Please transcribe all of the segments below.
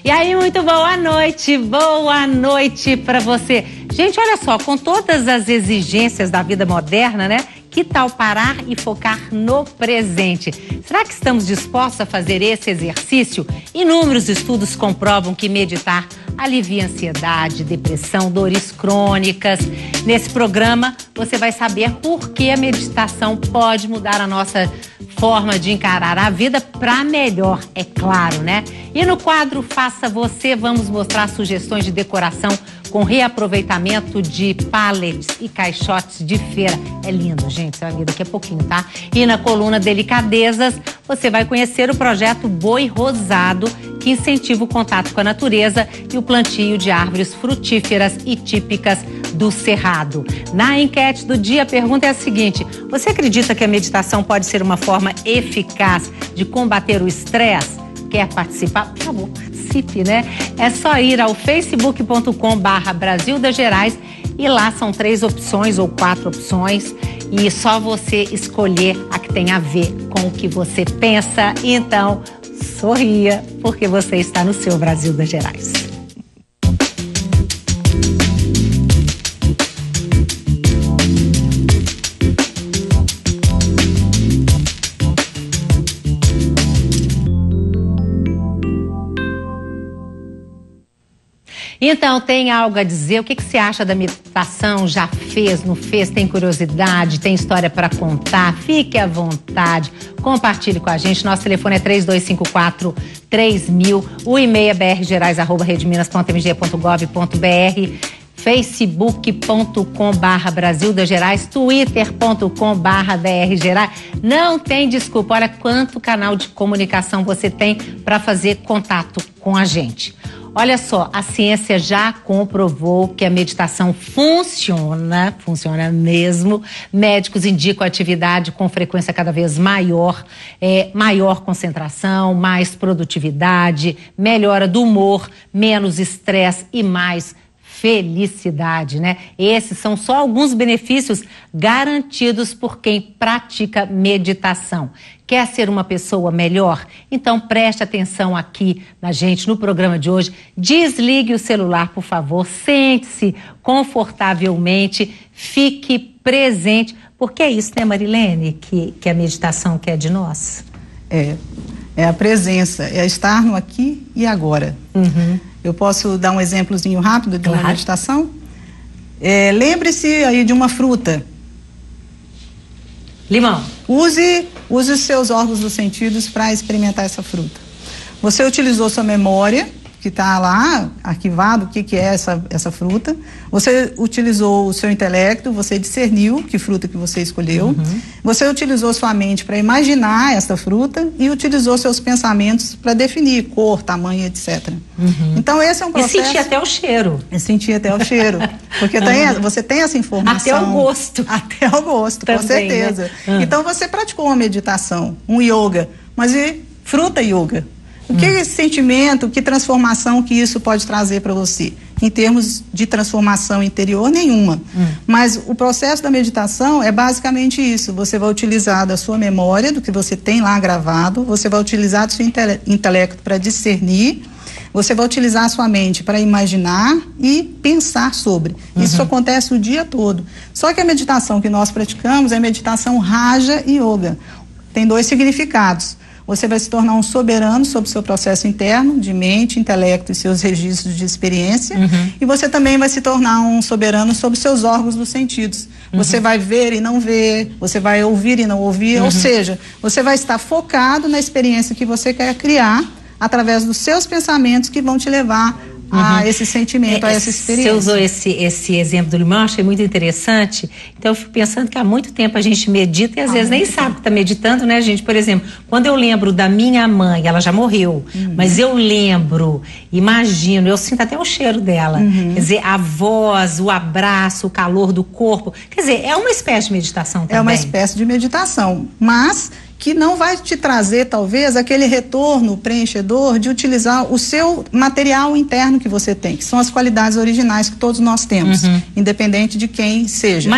E aí, muito boa noite para você. Gente, olha só, com todas as exigências da vida moderna, né? Que tal parar e focar no presente? Será que estamos dispostos a fazer esse exercício? Inúmeros estudos comprovam que meditar alivia ansiedade, depressão, dores crônicas. Nesse programa, você vai saber por que a meditação pode mudar a nossa forma de encarar a vida para melhor, é claro, né? E no quadro Faça Você, vamos mostrar sugestões de decoração com reaproveitamento de pallets e caixotes de feira. É lindo, gente, você vai ver daqui a pouquinho, tá? E na coluna Delicadezas, você vai conhecer o projeto Boi Rosado, que incentiva o contato com a natureza e o plantio de árvores frutíferas e típicas do Cerrado. Na enquete do dia, a pergunta é a seguinte: você acredita que a meditação pode ser uma forma eficaz de combater o estresse? Quer participar? Por favor, participe, né? É só ir ao facebook.com/Brasil das Gerais e lá são 3 opções ou 4 opções e só você escolher a que tem a ver com o que você pensa. Então, sorria, porque você está no seu Brasil das Gerais. Então, tem algo a dizer? O que você acha da meditação? Já fez, não fez? Tem curiosidade? Tem história para contar? Fique à vontade. Compartilhe com a gente. Nosso telefone é 3254-3000. O e-mail é brgerais@redminas.mg.gov.br. facebook.com/Brasil das Gerais, twitter.com/drgerais. Não tem desculpa. Olha quanto canal de comunicação você tem para fazer contato com a gente. Olha só, a ciência já comprovou que a meditação funciona mesmo. Médicos indicam atividade com frequência cada vez maior, maior concentração, mais produtividade, melhora do humor, menos estresse e mais felicidade, né? Esses são só alguns benefícios garantidos por quem pratica meditação. Quer ser uma pessoa melhor? Então preste atenção aqui na gente, no programa de hoje. Desligue o celular, por favor, sente-se confortavelmente, fique presente, porque é isso, né, Marilene, que a meditação quer de nós? É a presença, é estar no aqui e agora. Uhum. Eu posso dar um exemplozinho rápido de uma meditação? Lembre-se aí de uma fruta. Limão. Use os seus órgãos dos sentidos para experimentar essa fruta. Você utilizou sua memória, que está lá arquivado, o que é essa fruta. Você utilizou o seu intelecto, você discerniu que fruta que você escolheu. Uhum. Você utilizou sua mente para imaginar essa fruta e utilizou seus pensamentos para definir cor, tamanho, etc. Uhum. Então esse é um processo... E sentir até o cheiro. Sentir até o cheiro. Porque você tem essa informação. Até o gosto. Até o gosto, também, com certeza. Né? Então você praticou uma meditação, um yoga, mas e fruta yoga? O que sentimento, que transformação que isso pode trazer para você? Em termos de transformação interior, nenhuma. Mas o processo da meditação é basicamente isso. Você vai utilizar da sua memória, do que você tem lá gravado, você vai utilizar do seu intelecto para discernir, você vai utilizar a sua mente para imaginar e pensar sobre. Isso acontece o dia todo. Só que a meditação que nós praticamos é a meditação Raja Yoga. Tem 2 significados. Você vai se tornar um soberano sobre o seu processo interno, de mente, intelecto e seus registros de experiência. E você também vai se tornar um soberano sobre seus órgãos dos sentidos. Você vai ver e não ver, você vai ouvir e não ouvir, ou seja, você vai estar focado na experiência que você quer criar através dos seus pensamentos que vão te levar a esse sentimento, a essa experiência. Você usou esse exemplo do limão, achei muito interessante. Então eu fico pensando que há muito tempo a gente medita e às vezes nem sabe que está meditando, né, gente? Por exemplo, quando eu lembro da minha mãe, ela já morreu, mas eu lembro, imagino, eu sinto até o cheiro dela. Quer dizer, a voz, o abraço, o calor do corpo. Quer dizer, é uma espécie de meditação também. É uma espécie de meditação, mas que não vai te trazer, talvez, aquele retorno preenchedor de utilizar o seu material interno que você tem, que são as qualidades originais que todos nós temos, independente de quem seja.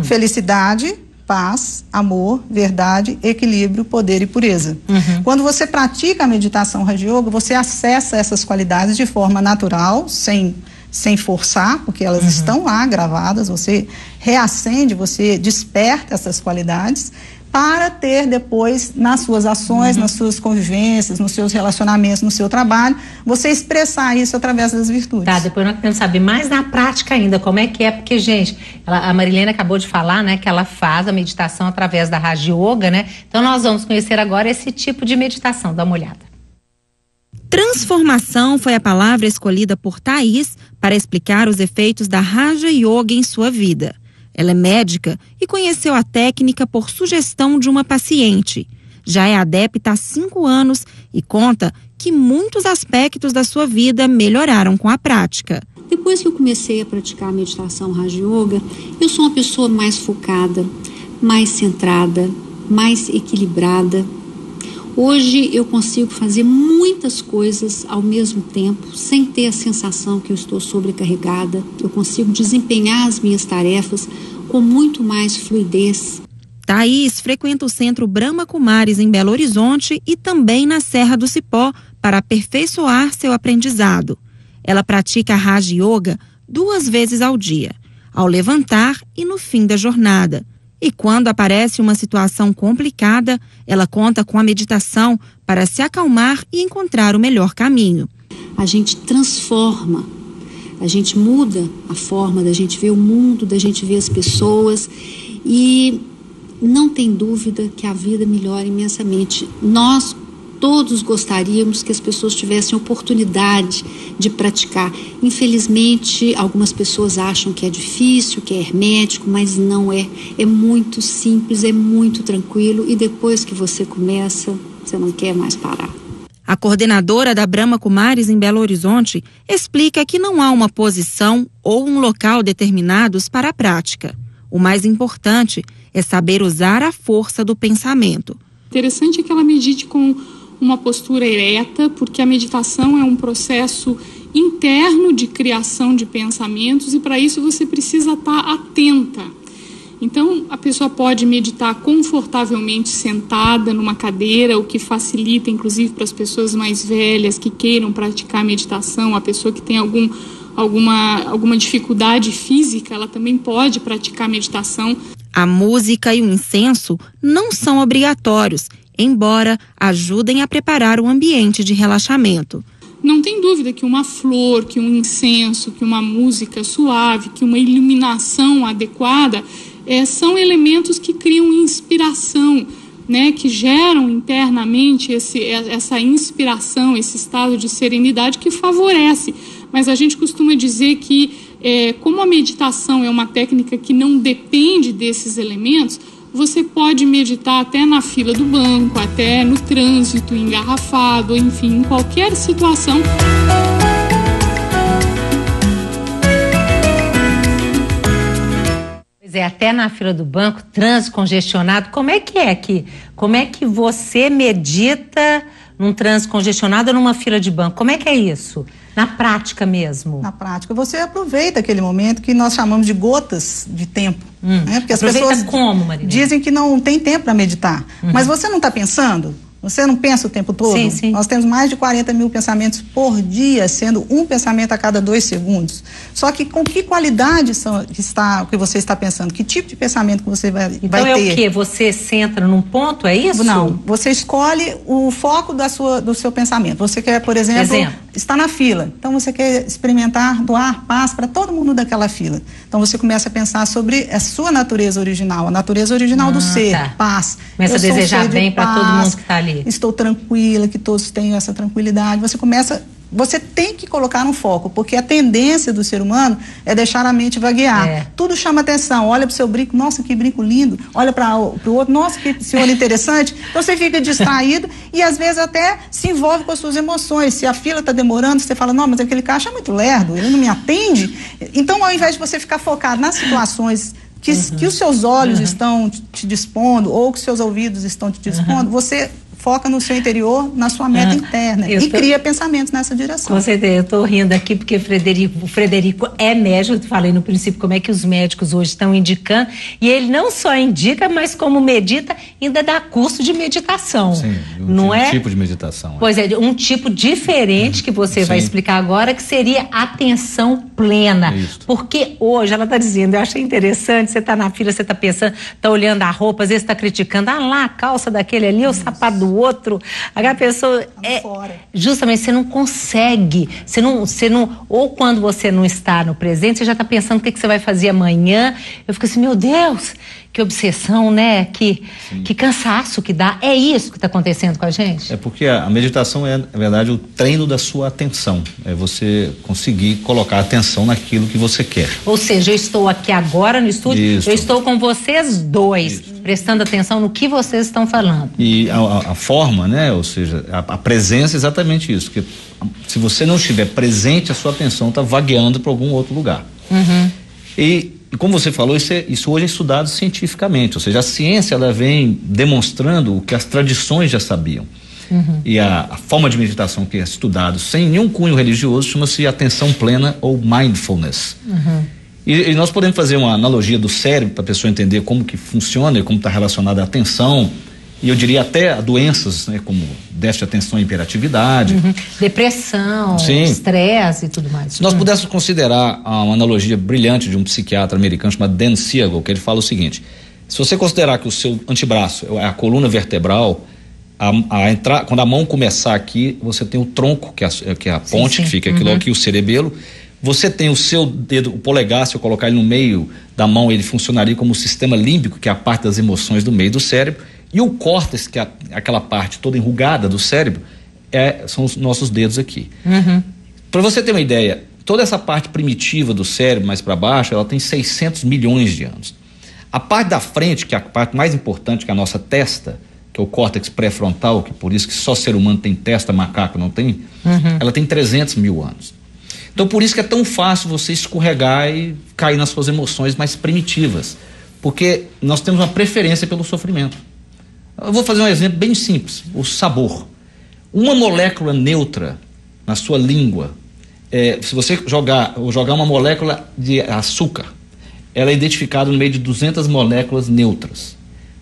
Felicidade, paz, amor, verdade, equilíbrio, poder e pureza. Quando você pratica a meditação Raja Yoga, você acessa essas qualidades de forma natural, sem forçar, porque elas estão lá gravadas, você reacende, você desperta essas qualidades para ter depois nas suas ações, nas suas convivências, nos seus relacionamentos, no seu trabalho, você expressar isso através das virtudes. Tá, depois nós queremos saber mais na prática ainda, como é que é, porque, gente, a Marilene acabou de falar, né, que ela faz a meditação através da Raja Yoga, né? Então nós vamos conhecer agora esse tipo de meditação, dá uma olhada. Transformação foi a palavra escolhida por Thaís para explicar os efeitos da Raja Yoga em sua vida. Ela é médica e conheceu a técnica por sugestão de uma paciente. Já é adepta há 5 anos e conta que muitos aspectos da sua vida melhoraram com a prática. Depois que eu comecei a praticar a meditação Raja Yoga, eu sou uma pessoa mais focada, mais centrada, mais equilibrada. Hoje eu consigo fazer muitas coisas ao mesmo tempo, sem ter a sensação que eu estou sobrecarregada. Eu consigo desempenhar as minhas tarefas com muito mais fluidez. Thaís frequenta o Centro Brahma Kumaris em Belo Horizonte e também na Serra do Cipó para aperfeiçoar seu aprendizado. Ela pratica a Raja Yoga 2 vezes ao dia, ao levantar e no fim da jornada. E quando aparece uma situação complicada, ela conta com a meditação para se acalmar e encontrar o melhor caminho. A gente transforma, a gente muda a forma da gente ver o mundo, da gente ver as pessoas e não tem dúvida que a vida melhora imensamente. Nós todos gostaríamos que as pessoas tivessem oportunidade de praticar. Infelizmente, algumas pessoas acham que é difícil, que é hermético, mas não é. É muito simples, é muito tranquilo e depois que você começa, você não quer mais parar. A coordenadora da Brahma Kumaris em Belo Horizonte explica que não há uma posição ou um local determinados para a prática. O mais importante é saber usar a força do pensamento. Interessante é que ela medite com uma postura ereta, porque a meditação é um processo interno de criação de pensamentos e para isso você precisa estar atenta. Então, a pessoa pode meditar confortavelmente sentada numa cadeira, o que facilita, inclusive, para as pessoas mais velhas que queiram praticar meditação, a pessoa que tem alguma dificuldade física, ela também pode praticar meditação. A música e o incenso não são obrigatórios, embora ajudem a preparar o ambiente de relaxamento. Não tem dúvida que uma flor, que um incenso, que uma música suave, que uma iluminação adequada são elementos que criam inspiração, né, que geram internamente essa inspiração, esse estado de serenidade que favorece. Mas a gente costuma dizer que, como a meditação é uma técnica que não depende desses elementos, você pode meditar até na fila do banco, até no trânsito, engarrafado, enfim, em qualquer situação. Pois é, até na fila do banco, trânsito congestionado. Como é que aqui? Como é que você medita num trânsito congestionado ou numa fila de banco? Como é que é isso? Na prática mesmo? Na prática, você aproveita aquele momento que nós chamamos de gotas de tempo. Né? Porque as pessoas como, Marilene? Dizem que não tem tempo para meditar. Mas você não está pensando? Você não pensa o tempo todo? Sim, sim. Nós temos mais de 40 mil pensamentos por dia, sendo um pensamento a cada 2 segundos. Só que com que qualidade que você está pensando? Que tipo de pensamento que você vai ter? Então é o quê? Você centra num ponto, é isso? Não, você escolhe o foco do seu pensamento. Você quer, por exemplo, está na fila. Então você quer experimentar doar paz para todo mundo daquela fila. Então você começa a pensar sobre a sua natureza original, a natureza original do ser, paz. Começa a desejar bem para todo mundo que está ali. Estou tranquila, que todos tenham essa tranquilidade. Você tem que colocar um foco, porque a tendência do ser humano é deixar a mente vaguear. Tudo chama atenção. Olha para o seu brinco, nossa, que brinco lindo. Olha para o outro, nossa, que senhor interessante. Então você fica distraído e às vezes até se envolve com as suas emoções. Se a fila está demorando, você fala, não, mas aquele caixa é muito lerdo, ele não me atende. Então, ao invés de você ficar focado nas situações que os seus olhos estão te dispondo ou que os seus ouvidos estão te dispondo, você foca no seu interior, na sua meta interna e cria pensamentos nessa direção. Com certeza, eu estou rindo aqui porque o Frederico é médico, eu falei no princípio como é que os médicos hoje estão indicando, e ele não só indica, mas como medita, ainda dá curso de meditação. Sim, não é? Um tipo de meditação. Pois é, um tipo diferente que você vai explicar agora, que seria atenção plena. Isso. Porque hoje, ela está dizendo, eu achei interessante, você está na fila, você está pensando, está olhando a roupa, às vezes está criticando, lá, a calça daquele ali, o sapato do outro, a pessoa justamente você não consegue, você não, ou quando você não está no presente, você já está pensando o que você vai fazer amanhã. Eu fico assim, meu Deus, que obsessão, né? Que cansaço que dá. É isso que está acontecendo com a gente? É porque a meditação é, na verdade, o treino da sua atenção. É você conseguir colocar atenção naquilo que você quer. Ou seja, eu estou aqui agora no estúdio, Isso. Eu estou com vocês dois, prestando atenção no que vocês estão falando. E a forma, né? Ou seja, a presença é exatamente isso. Porque se você não estiver presente, a sua atenção está vagueando para algum outro lugar. E como você falou, isso hoje é estudado cientificamente, ou seja, a ciência ela vem demonstrando o que as tradições já sabiam. E a forma de meditação que é estudado sem nenhum cunho religioso chama-se atenção plena ou mindfulness. E nós podemos fazer uma analogia do cérebro para a pessoa entender como que funciona e como está relacionada a atenção. E eu diria até a doenças, né, como déficit de atenção e hiperatividade. Depressão, estresse e tudo mais. Se nós pudéssemos considerar uma analogia brilhante de um psiquiatra americano chamado Dan Siegel, que ele fala o seguinte: se você considerar que o seu antebraço é a coluna vertebral, quando a mão começar aqui, você tem o tronco, que é a ponte, que fica aquilo aqui, o cerebelo. Você tem o seu dedo, o polegar, se eu colocar ele no meio da mão, ele funcionaria como o sistema límbico, que é a parte das emoções do meio do cérebro. E o córtex, que é aquela parte toda enrugada do cérebro, são os nossos dedos aqui. Para você ter uma ideia, toda essa parte primitiva do cérebro, mais para baixo, ela tem 600 milhões de anos. A parte da frente, que é a parte mais importante, que é a nossa testa, que é o córtex pré-frontal, que por isso que só ser humano tem testa, macaco não tem, ela tem 300 mil anos. Então por isso que é tão fácil você escorregar e cair nas suas emoções mais primitivas, porque nós temos uma preferência pelo sofrimento. Eu vou fazer um exemplo bem simples, o sabor. Uma molécula neutra na sua língua, se você jogar uma molécula de açúcar, ela é identificada no meio de 200 moléculas neutras.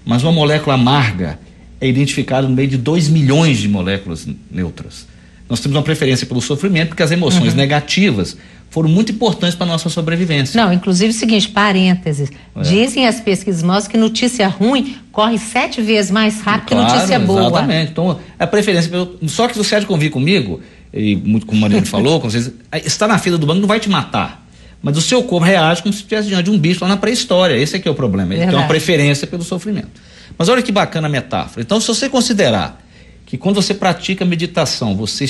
Mas uma molécula amarga é identificada no meio de 2 milhões de moléculas neutras. Nós temos uma preferência pelo sofrimento porque as emoções negativas foram muito importantes para a nossa sobrevivência. Não, inclusive o seguinte, parênteses, dizem as pesquisas nossas que notícia ruim corre 7 vezes mais rápido que notícia boa. Exatamente, então a preferência só que você há de convir comigo, e muito como a Mariana falou, estar na fila do banco não vai te matar, mas o seu corpo reage como se estivesse diante de um bicho lá na pré-história. Esse aqui é o problema, ele tem uma preferência pelo sofrimento. Mas olha que bacana a metáfora. Então, se você considerar que quando você pratica meditação, você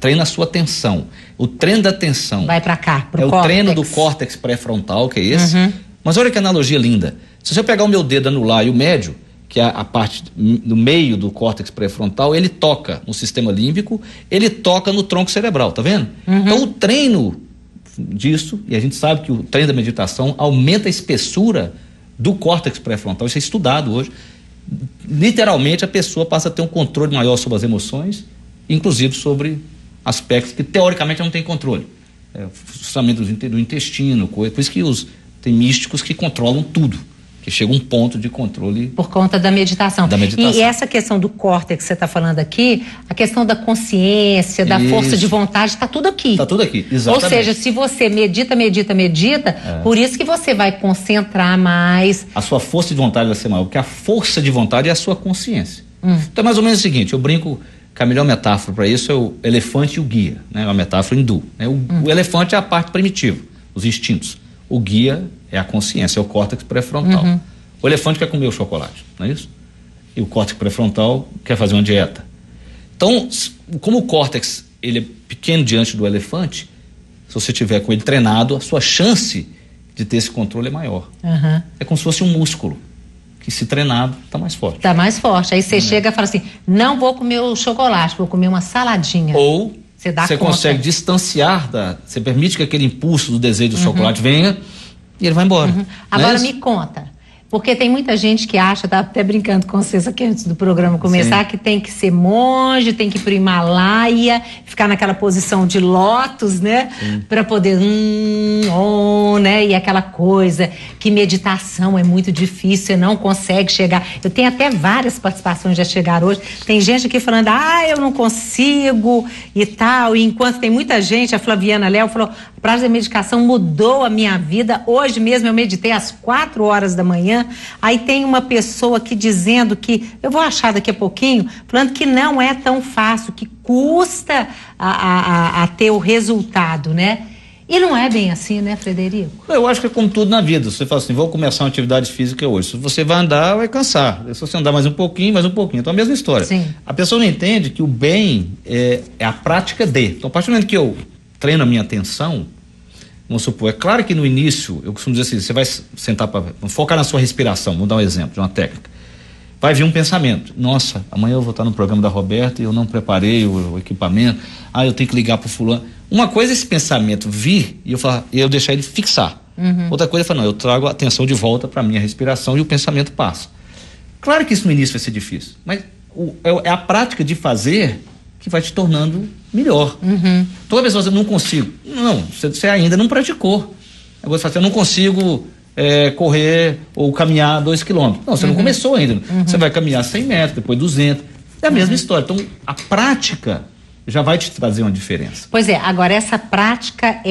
treina a sua atenção, o treino da atenção vai para cá, pro córtex. O treino do córtex pré-frontal, que é esse. Mas olha que analogia linda. Se eu pegar o meu dedo anular e o médio, que é a parte do meio do córtex pré-frontal, ele toca no sistema límbico, ele toca no tronco cerebral, tá vendo? Então o treino disso, e a gente sabe que o treino da meditação aumenta a espessura do córtex pré-frontal, isso é estudado hoje. Literalmente a pessoa passa a ter um controle maior sobre as emoções, inclusive sobre aspectos que teoricamente não tem controle. O funcionamento do intestino, por isso que tem místicos que controlam tudo, que chega um ponto de controle por conta da meditação. E essa questão do córtex que você está falando aqui, a questão da consciência, da força de vontade, está tudo aqui. Está tudo aqui, exatamente. Ou seja, se você medita, por isso que você vai concentrar mais. A sua força de vontade vai ser maior, porque a força de vontade é a sua consciência. Então é mais ou menos o seguinte, eu brinco que a melhor metáfora para isso é o elefante e o guia, né? Uma metáfora hindu. Né? O elefante é a parte primitiva, os instintos. O guia é a consciência, é o córtex pré-frontal. O elefante quer comer o chocolate, não é isso? E o córtex pré-frontal quer fazer uma dieta. Então, como o córtex ele é pequeno diante do elefante, se você tiver com ele treinado, a sua chance de ter esse controle é maior. É como se fosse um músculo, que se treinado está mais forte. Está mais forte. Aí você chega e fala assim, não vou comer o chocolate, vou comer uma saladinha. Ou você consegue distanciar, você permite que aquele impulso do desejo do chocolate venha e ele vai embora. Agora me conta, Porque tem muita gente que acha, tá até brincando com vocês aqui antes do programa começar, que tem que ser monge, tem que ir pro Himalaia, ficar naquela posição de lótus, né? Para poder, né? E aquela coisa, que meditação é muito difícil, você não consegue chegar. Eu tenho até várias participações já chegaram hoje. Tem gente aqui falando, eu não consigo e tal. E enquanto tem muita gente, a Flaviana Léo falou, a prática da medicação mudou a minha vida. Hoje mesmo eu meditei às 4 horas da manhã. Aí tem uma pessoa aqui dizendo que, eu vou achar daqui a pouquinho, falando que não é tão fácil, que custa a ter o resultado, né? E não é bem assim, né, Frederico? Eu acho que é como tudo na vida. Você fala assim, vou começar uma atividade física hoje. Se você vai andar, vai cansar. Se você andar mais um pouquinho. Então a mesma história. Sim. A pessoa não entende que o bem é a prática de. Então, a partir do momento que eu treino a minha atenção, vamos supor, é claro que no início, eu costumo dizer assim, você vai sentar para focar na sua respiração, vou dar um exemplo de uma técnica. Vai vir um pensamento, nossa, amanhã eu vou estar no programa da Roberta e eu não preparei o equipamento, eu tenho que ligar para o fulano. Uma coisa é esse pensamento vir e eu deixar ele fixar. Outra coisa é falar, não, eu trago a atenção de volta para a minha respiração e o pensamento passa. Claro que isso no início vai ser difícil, mas é a prática de fazer que vai te tornando melhor. Toda pessoa você não consigo. Não, você ainda não praticou. Agora você fala assim, eu não consigo correr ou caminhar 2 quilômetros. Não, você não começou ainda. Você vai caminhar 100 metros, depois 200. É a mesma história. Então, a prática já vai te trazer uma diferença. Pois é, agora essa prática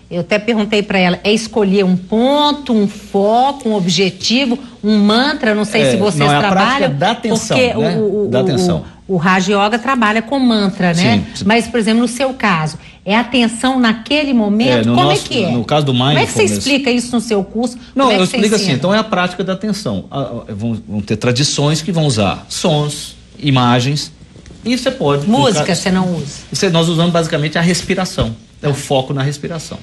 eu até perguntei para ela, é escolher um ponto, um foco, um objetivo, um mantra, não sei se vocês trabalham. Da atenção, porque né? Da atenção. O Raja Yoga trabalha com mantra, né? Sim. Mas, por exemplo, no seu caso, é atenção naquele momento? Como é que é? No caso do mindfulness... Como é que você explica isso no seu curso? Não, eu explico assim, então é a prática da atenção. Vão ter tradições que vão usar sons, imagens, e você pode... Música você não usa? Nós usamos basicamente a respiração, é o foco na respiração.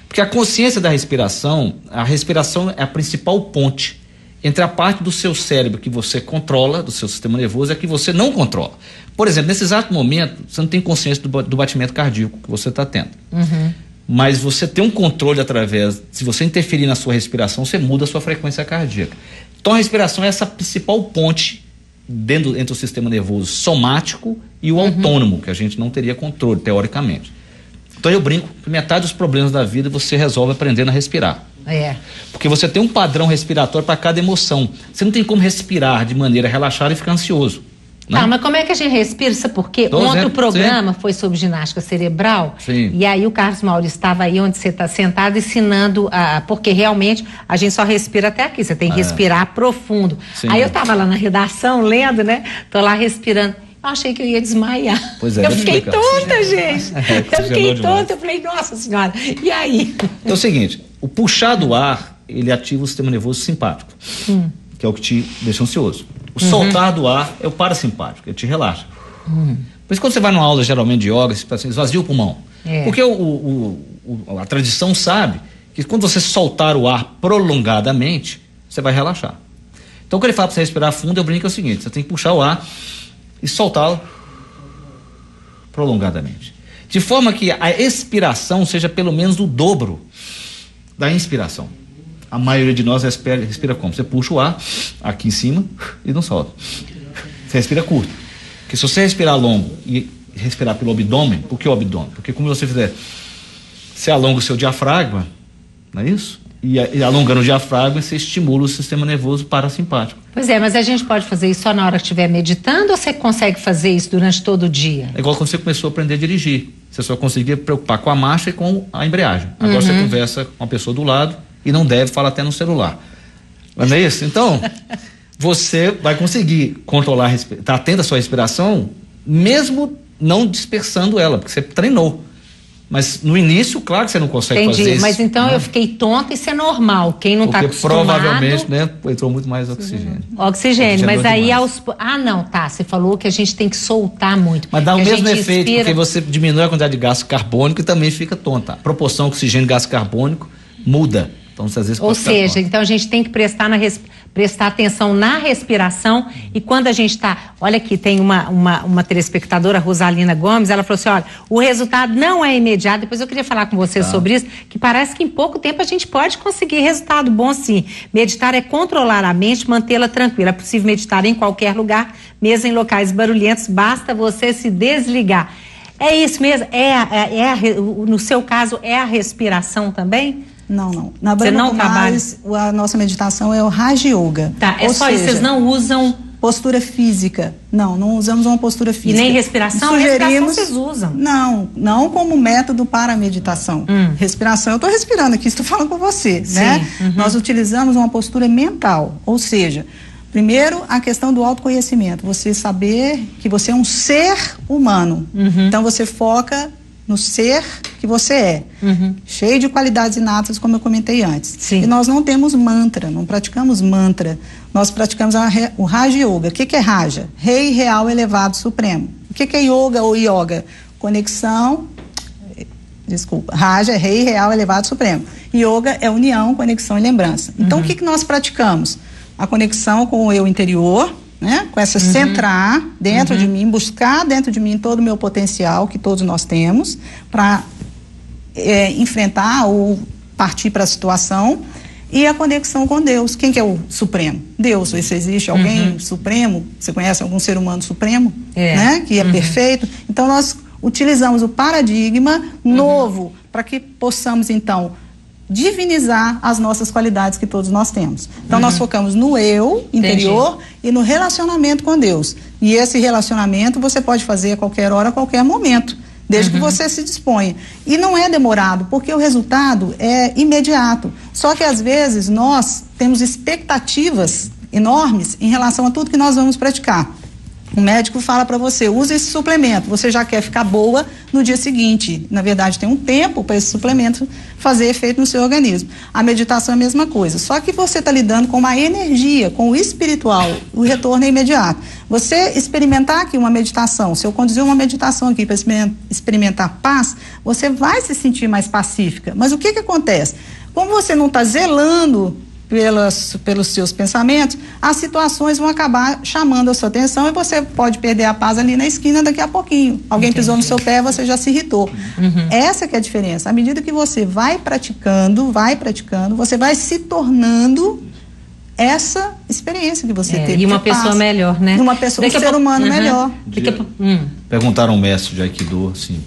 Porque a consciência da respiração, a respiração é a principal ponte entre a parte do seu cérebro que você controla, do seu sistema nervoso, e a que você não controla. Por exemplo, nesse exato momento, você não tem consciência do batimento cardíaco que você está tendo. Mas você tem um controle através, se você interferir na sua respiração, você muda a sua frequência cardíaca. Então a respiração é essa principal ponte entre o sistema nervoso somático e o autônomo, que a gente não teria controle, teoricamente. Então eu brinco que metade dos problemas da vida você resolve aprendendo a respirar. Porque você tem um padrão respiratório para cada emoção. Você não tem como respirar de maneira relaxada e ficar ansioso. Né? Tá, mas como é que a gente respira? Sabe por quê? Ontem o programa foi sobre ginástica cerebral. Sim. E aí o Carlos Maurício estava aí onde você está sentado ensinando, porque realmente a gente só respira até aqui, você tem que respirar profundo. Sim. Aí eu estava lá na redação lendo, né? Tô lá respirando. Eu achei que eu ia desmaiar. Pois é, eu fiquei tonta, gente. Eu fiquei tonta, eu falei, nossa senhora, e aí? É o seguinte, o puxar do ar, ele ativa o sistema nervoso simpático, que é o que te deixa ansioso. O soltar do ar é o parasimpático, ele te relaxa. Por isso quando você vai numa aula geralmente de yoga, você esvazia o pulmão. Porque a tradição sabe que quando você soltar o ar prolongadamente, você vai relaxar. Então quando ele fala para você respirar fundo, eu brinco é o seguinte, você tem que puxar o ar e soltá-lo prolongadamente. De forma que a expiração seja pelo menos o dobro da inspiração. A maioria de nós respira como? Você puxa o ar aqui em cima e não solta. Você respira curto. Porque se você respirar longo e respirar pelo abdômen, por que o abdômen? Porque como você fizer, você alonga o seu diafragma, não é isso? E alongando o diafragma, você estimula o sistema nervoso parasimpático. Pois é, mas a gente pode fazer isso só na hora que estiver meditando ou você consegue fazer isso durante todo o dia? É igual quando você começou a aprender a dirigir. Você só conseguia preocupar com a marcha e com a embreagem. Agora você conversa com a pessoa do lado e não deve falar até no celular. Não é isso? Então, você vai conseguir controlar, estar atento à sua respiração, mesmo não dispersando ela, porque você treinou. Mas no início, claro que você não consegue fazer isso. Mas então eu fiquei tonta, isso é normal. Quem não está acostumado... Porque provavelmente, né, entrou muito mais oxigênio. Oxigênio, mas aí você falou que a gente tem que soltar muito. Mas dá o mesmo efeito, porque você diminui a quantidade de gás carbônico e também fica tonta. A proporção oxigênio e gás carbônico muda. Então, você, às vezes, ou seja, então a gente tem que prestar prestar atenção na respiração. E quando a gente está... Olha aqui, tem uma telespectadora, Rosalina Gomes, ela falou assim, olha, o resultado não é imediato. Depois eu queria falar com vocês sobre isso, que parece que em pouco tempo a gente pode conseguir resultado bom, sim. Meditar é controlar a mente, mantê-la tranquila. É possível meditar em qualquer lugar, mesmo em locais barulhentos, basta você se desligar. É isso mesmo? No seu caso, é a respiração também? Não. Na Brahma Kumaris, a nossa meditação é o Raja Yoga. Tá, é só isso, vocês não usam... Postura física. Não usamos uma postura física. E nem respiração? Sugerimos, respiração vocês usam? Não como método para a meditação. Respiração, eu estou respirando aqui, estou falando com você, Sim. né? Nós utilizamos uma postura mental, ou seja... Primeiro, a questão do autoconhecimento. Você saber que você é um ser humano. Então, você foca no ser que você é. Cheio de qualidades inatas, como eu comentei antes. Sim. E nós não temos mantra, não praticamos mantra. Nós praticamos o Raja Yoga. O que é Raja? Rei, real, elevado, supremo. O que é Yoga ou Yoga? Conexão... Desculpa. Raja é rei, real, elevado, supremo. Yoga é união, conexão e lembrança. Então, o que nós praticamos? A conexão com o eu interior, né? Com essa centrar dentro de mim, buscar dentro de mim todo o meu potencial que todos nós temos para enfrentar ou partir para a situação, e a conexão com Deus. Quem que é o Supremo? Deus. Se existe alguém supremo, você conhece algum ser humano supremo, né? Que é perfeito. Então nós utilizamos o paradigma novo para que possamos então divinizar as nossas qualidades que todos nós temos. Então nós focamos no eu interior e no relacionamento com Deus. E esse relacionamento você pode fazer a qualquer hora, a qualquer momento, desde que você se disponha. E não é demorado, porque o resultado é imediato. Só que às vezes nós temos expectativas enormes em relação a tudo que nós vamos praticar. O médico fala para você, usa esse suplemento, você já quer ficar boa no dia seguinte. Na verdade, tem um tempo para esse suplemento fazer efeito no seu organismo. A meditação é a mesma coisa, só que você está lidando com uma energia, com o espiritual, o retorno é imediato. Você experimentar aqui uma meditação, se eu conduzir uma meditação aqui para experimentar paz, você vai se sentir mais pacífica. Mas o que acontece? Como você não está zelando pelos seus pensamentos, as situações vão acabar chamando a sua atenção e você pode perder a paz ali na esquina daqui a pouquinho. Alguém pisou no seu pé, você já se irritou. Essa que é a diferença. À medida que você vai praticando, você vai se tornando essa experiência que você teve. E uma pessoa melhor, né? Uma pessoa, um ser humano melhor. Perguntaram ao mestre de Aikido assim,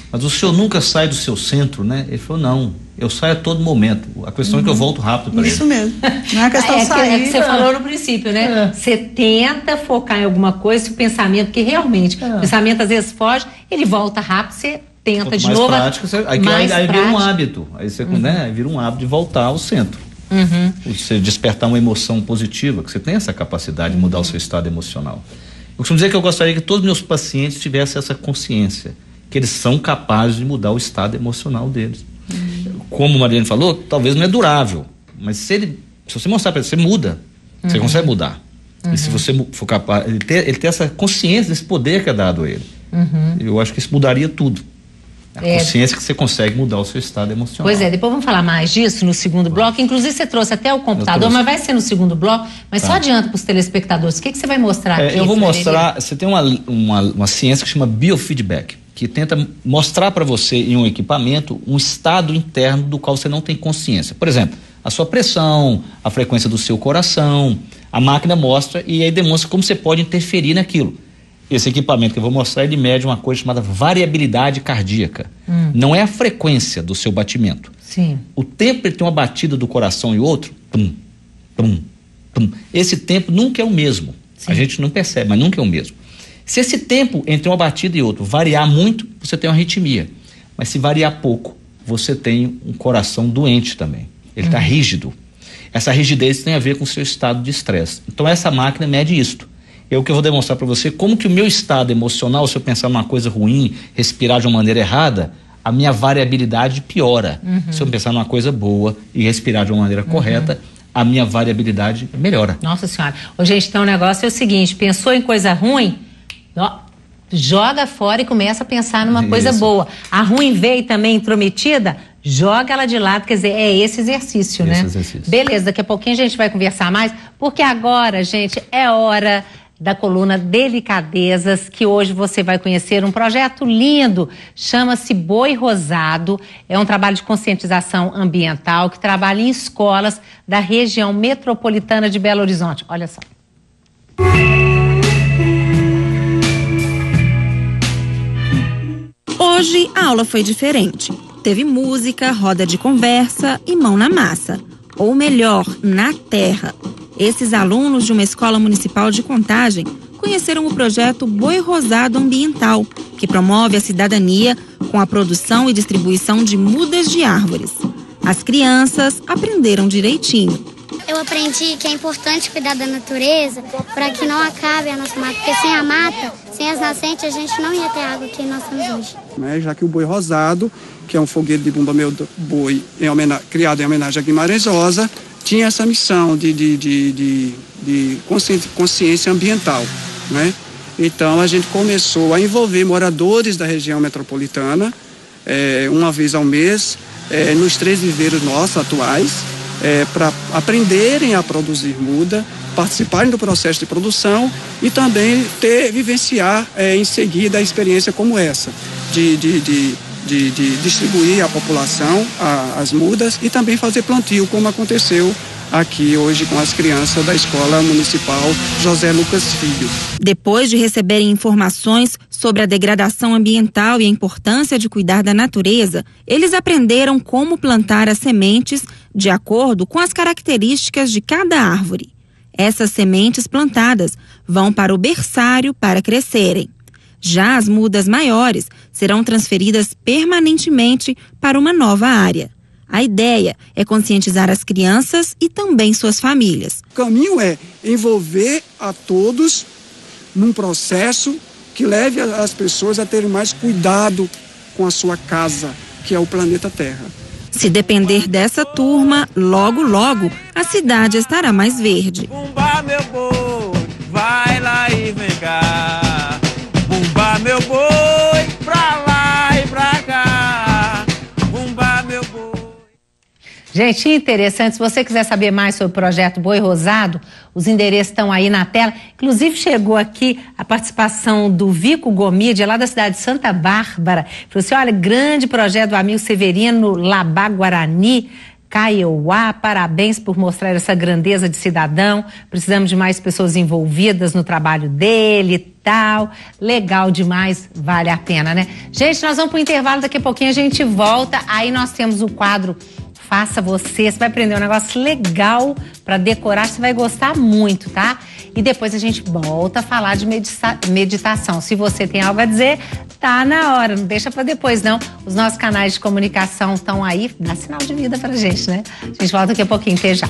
mas o senhor nunca sai do seu centro, né? Ele falou, não, eu saio a todo momento. A questão é que eu volto rápido para ele. Isso mesmo. Não é questão de sair. É que você falou no princípio, né? Você tenta focar em alguma coisa, se o pensamento, que realmente, o pensamento às vezes foge, ele volta rápido, você tenta de novo. Prático, aí vira um hábito. Aí você aí vira um hábito de voltar ao centro. Você despertar uma emoção positiva, que você tem essa capacidade de mudar o seu estado emocional. Eu costumo dizer que eu gostaria que todos os meus pacientes tivessem essa consciência, que eles são capazes de mudar o estado emocional deles. Como o Mariane falou, talvez não é durável, mas se você mostrar para ele, você muda, você consegue mudar. E se você for capaz, ele ter essa consciência desse poder que é dado a ele, eu acho que isso mudaria tudo. A consciência que você consegue mudar o seu estado emocional. Pois é, depois vamos falar mais disso no segundo bloco. Inclusive você trouxe até o computador, mas vai ser no segundo bloco. Mas só adianta para os telespectadores, o que você vai mostrar aqui? Eu vou mostrar, você tem uma ciência que chama biofeedback, que tenta mostrar para você em um equipamento um estado interno do qual você não tem consciência. Por exemplo, a sua pressão, a frequência do seu coração, a máquina mostra e aí demonstra como você pode interferir naquilo. Esse equipamento que eu vou mostrar, ele mede uma coisa chamada variabilidade cardíaca. Não é a frequência do seu batimento. Sim. O tempo entre uma batida do coração e outro, pum, pum, pum. Esse tempo nunca é o mesmo. Sim. A gente não percebe, mas nunca é o mesmo. Se esse tempo entre uma batida e outra variar muito, você tem uma arritmia. Mas se variar pouco, você tem um coração doente também. Ele está rígido. Essa rigidez tem a ver com o seu estado de estresse. Então essa máquina mede isto. É o que eu vou demonstrar para você, como que o meu estado emocional, se eu pensar numa coisa ruim, respirar de uma maneira errada, a minha variabilidade piora. Se eu pensar numa coisa boa e respirar de uma maneira correta, a minha variabilidade melhora. Nossa Senhora. Ô, gente, então o negócio é o seguinte, pensou em coisa ruim, joga fora e começa a pensar numa coisa boa. A ruim veio também intrometida, joga ela de lado, quer dizer, é esse exercício, né? Beleza, daqui a pouquinho a gente vai conversar mais. porque agora, gente, é hora da coluna Delicadezas, que hoje você vai conhecer um projeto lindo, chama-se Boi Rosado, é um trabalho de conscientização ambiental que trabalha em escolas da região metropolitana de Belo Horizonte. Olha só. Hoje a aula foi diferente. Teve música, roda de conversa e mão na massa. Ou melhor, na terra. Esses alunos de uma escola municipal de Contagem conheceram o projeto Boi Rosado Ambiental, que promove a cidadania com a produção e distribuição de mudas de árvores. As crianças aprenderam direitinho. Eu aprendi que é importante cuidar da natureza para que não acabe a nossa mata, porque sem a mata, sem as nascentes, a gente não ia ter água que nós temos hoje. Já que o Boi Rosado, que é um foguete de Bumba Meu Boi criado em homenagem a Guimarães Rosa, tinha essa missão de consciência ambiental, né? Então a gente começou a envolver moradores da região metropolitana, uma vez ao mês, nos 3 viveiros nossos atuais, para aprenderem a produzir muda, participarem do processo de produção e também vivenciar em seguida a experiência como essa, de distribuir à população as mudas e também fazer plantio, como aconteceu aqui hoje com as crianças da Escola Municipal José Lucas Filho. Depois de receberem informações sobre a degradação ambiental e a importância de cuidar da natureza, eles aprenderam como plantar as sementes de acordo com as características de cada árvore. Essas sementes plantadas vão para o berçário para crescerem. Já as mudas maiores serão transferidas permanentemente para uma nova área. A ideia é conscientizar as crianças e também suas famílias. O caminho é envolver a todos num processo que leve as pessoas a terem mais cuidado com a sua casa, que é o planeta Terra. Se depender dessa turma, logo, logo, a cidade estará mais verde. Bumba, meu boi, vai lá e vem cá. Bumba, meu boi, pra lá e pra cá. Bumba, meu boi. Gente, interessante, se você quiser saber mais sobre o projeto Boi Rosado, os endereços estão aí na tela. Inclusive chegou aqui a participação do Vico Gomide, lá da cidade de Santa Bárbara. Falou assim, olha, grande projeto do amigo Severino Labá Guarani, Kaiowá, parabéns por mostrar essa grandeza de cidadão. Precisamos de mais pessoas envolvidas no trabalho dele e tal. Legal demais, vale a pena, né? Gente, nós vamos para o intervalo, daqui a pouquinho a gente volta. Aí nós temos o quadro Faça Você vai aprender um negócio legal para decorar, você vai gostar muito, tá? E depois a gente volta a falar de meditação. Se você tem algo a dizer, tá na hora, não deixa para depois não. Os nossos canais de comunicação estão aí, dá sinal de vida pra gente, né? A gente volta daqui a pouquinho, até já.